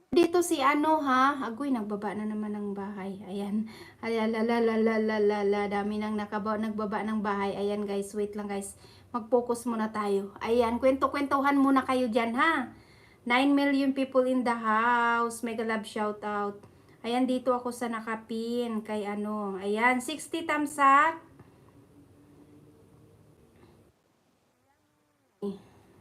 Dito si ano ha, agoy nagbaba na naman ng bahay. Ayan. Alalalalalala, dami nang nagbaba ng bahay. Ayan guys, wait lang guys. Mag-focus muna tayo. Ayan, kwento-kwentuhan muna kayo diyan ha. 9 million people in the house. Mega love shout out. Ayan, dito ako sa nakapin kay ano. Ayan, 60 thumbs up.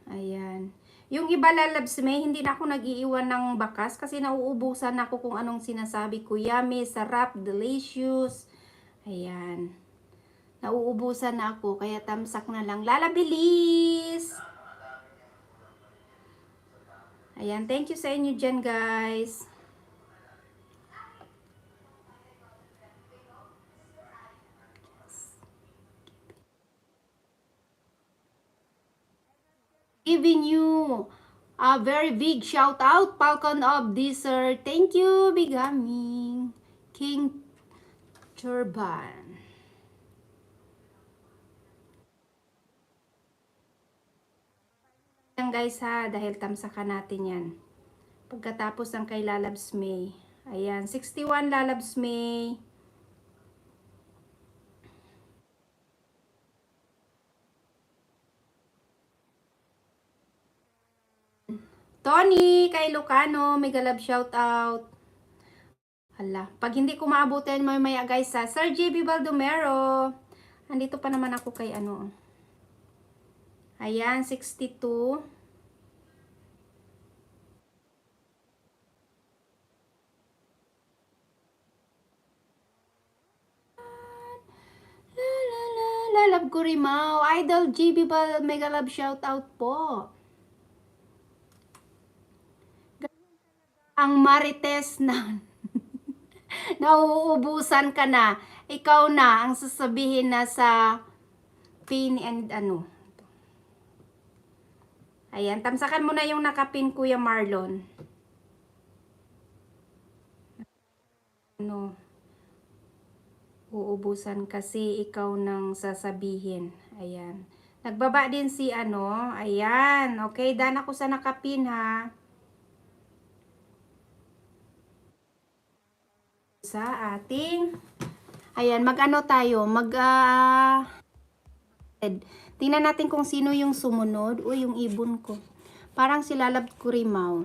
Ayan. Yung iba lalabs may, hindi na ako nag-iiwan ng bakas kasi nauubusan ako kung anong sinasabi ko. Yummy, sarap, delicious. Ayan. Nauubusan na ako, kaya tamsak na lang. Lalabilis! Ayan, thank you sa inyo dyan, guys. Giving you a very big shout out, Falcon of Desert. Thank you, Bigaming. King Turban. Yan guys ha, dahil tamsakan natin yan. Pagkatapos ng kay Lalabs May. Ayan, 61 Lalabs May. Tony, kay Lucano, mega love shout out. Hala, pag hindi ko maabutin maya guys sa Sir JB Baldomero. Andito pa naman ako kay ano. Ayan, 62. Love Gurimaw, Idol GB Bal, mega love shout out po. Ang Marites na nauubusan ka na. Ikaw na ang sasabihin na sa pin and ano. Ayan, tamsakan mo na yung nakapin, Kuya Marlon. Ano, uubusan kasi ikaw nang sasabihin. Ayan. Nagbaba din si ano. Ayan. Okay, daan ako sa nakapin ha. Sa ating, ayan, mag-ano tayo, tingnan natin kung sino yung sumunod. Uy, yung ibon ko. Parang si Lalab Kurimaw.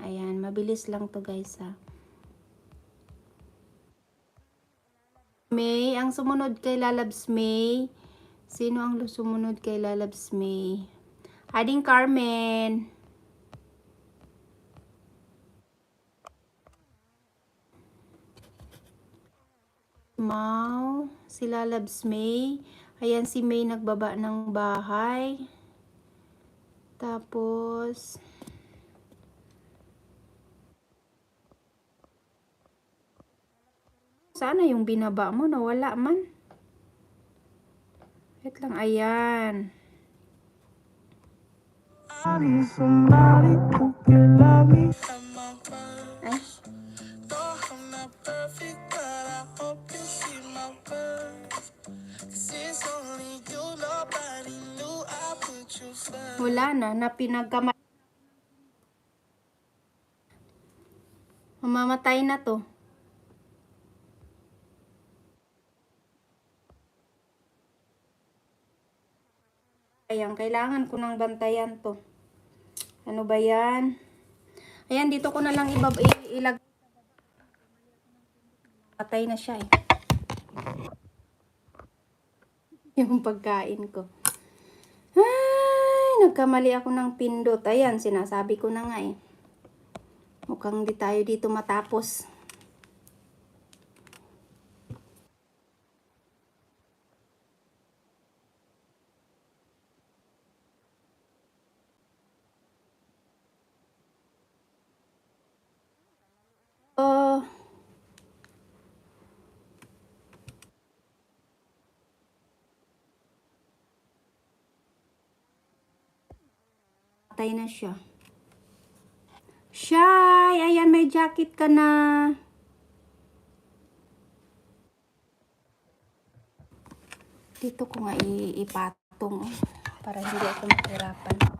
Ayan, mabilis lang to guys ha. May, ang sumunod kay Lalabs May. Sino ang sumunod kay Lalabs May? Ading Carmen. Mau, si Lalabs May. Ayan si May nagbaba ng bahay. Tapos sana yung binaba mo nawala man. Wait lang, ayan. Ay. Wala na pinagkamay. Mamamatay na to. Ayan, kailangan ko nang bantayan to. Ano ba yan? Ayan, dito ko na lang ilag. Patay na siya eh. Yung pagkain ko. Ay, nagkamali ako ng pindot. Ayan, sinasabi ko na nga eh. Mukhang di tayo dito matapos. Patay na siya. Shy! Ayan, may jacket ka na. Dito ko nga ipatong para hindi ako mahirapan.